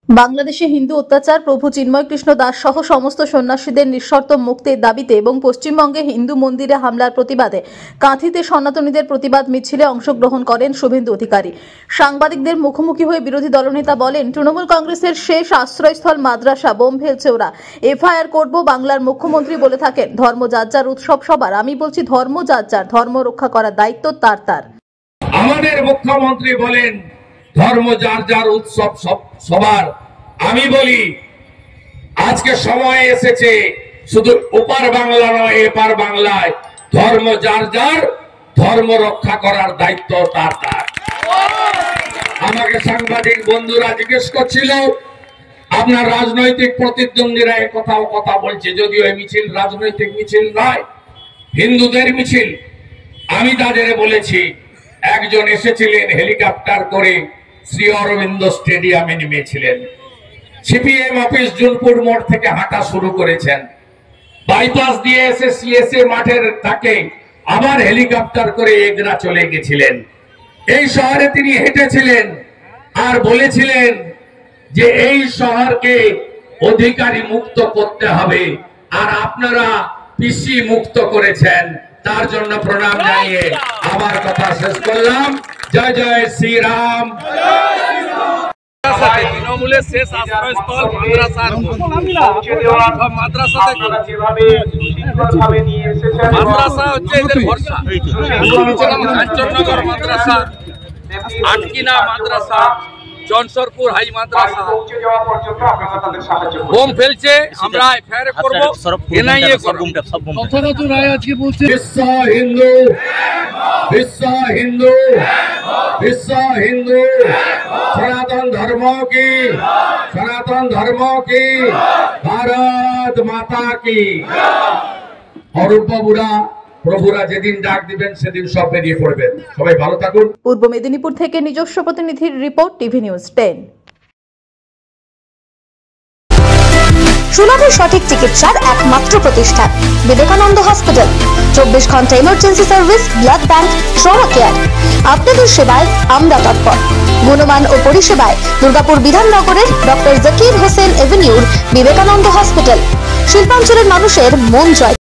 বাংলাদেশে হিন্দু অত্যাচার প্রভু চিন্ময় কৃষ্ণ দাস সহ সমস্ত সন্ন্যাসীদের নিঃশর্ত মুক্তির দাবিতে এবং পশ্চিমবঙ্গে হিন্দু মন্দিরে হামলার প্রতিবাদে কাঁথিতে সনাতনীদের প্রতিবাদ মিছিলে অংশগ্রহণ করেন শুভেন্দু অধিকারী। সাংবাদিকদের মুখোমুখি হয়ে বিরোধী দলনেতা বলেন, তৃণমূল কংগ্রেসের শেষ আশ্রয়স্থল মাদ্রাসা বোম ফেলছে ওরা, এফআইআর করব। বাংলার মুখ্যমন্ত্রী বলে থাকেন ধর্ম যার যার, উৎসব সবার। আমি বলছি ধর্ম যার যার, ধর্ম রক্ষা করার দায়িত্ব তার তার। আমাদের মুখ্যমন্ত্রী বলেন ধর্ম যার যার, উৎসব সবার। আমি বলি আজকে সময় এসেছে শুধু ওপার বাংলা নয়, এপার বাংলায় ধর্ম যার যার, ধর্ম রক্ষা করার দায়িত্ব তার তার। আমাকে সাংবাদিক বন্ধুরা জিজ্ঞেস করছিল আপনার রাজনৈতিক প্রতিদ্বন্দ্বীরা এই কথা বলছে, যদিও এই মিছিল রাজনৈতিক মিছিল নয়, হিন্দুদের মিছিল। আমি তাদের বলেছি একজন এসেছিলেন হেলিকপ্টার করে শ্রী অরবিন্দ স্টেডিয়ামে নেমেছিলেন, সিপিএম অফিস জুনপুর মোড় থেকে হাঁটা শুরু করেছেন, বাইপাস দিয়ে এসে সিএসএ মাঠের তাকে আবার হেলিকপ্টার করে এগরা চলে গেছিলেন। এই শহরে তিনি হেঁটেছিলেন আর বলেছিলেন যে এই শহরকে অধিকারী মুক্ত করতে হবে, আর আপনারা পিসি মুক্ত করেছেন, তার জন্য প্রণাম জানিয়ে আমার কথা শেষ করলাম। জয় জয় শ্রীরাম। তৃণমূলের শেষ আশ্রয়স্থল মাদ্রাসা হচ্ছে এদের ভরসা। কাঞ্চননগর মাদ্রাসা, আটকিনা মাদ্রাসা, জনসরপুর হাই মাদ্রাসা বোম ফেলছে, আমরা এফআইআর করব, এনআইএ করব। বিশ্ব হিন্দু, বিশ্ব হিন্দু, বিশ্ব হিন্দু, সনাতন ধর্ম কি, সনাতন ধর্ম কি, ভারত মাতা কি। অরূপ বাবুরা প্রভুরা যেদিন ডাক দিবেন সেদিন সব বেরিয়ে পড়বেন। সবাই ভালো থাকুন। পূর্ব মেদিনীপুর থেকে নিজস্ব প্রতিনিধির রিপোর্ট, টিভি নিউজ 10। সুলভের সঠিক চিকিৎসার একমাত্র প্রতিষ্ঠান বিবেকানন্দ হসপিটাল। 24 ঘন্টা emergency service, blood bank, trauma care. আপনাদের সেবায় আমরা তৎপর। গুণমান ও পরিষেবায় দুর্গাপুর বিধাননগরের ডক্টর জাকির হোসেন এভিনিউর বিবেকানন্দ হসপিটাল। শিল্পাঞ্চলের মানুষের মন জয়।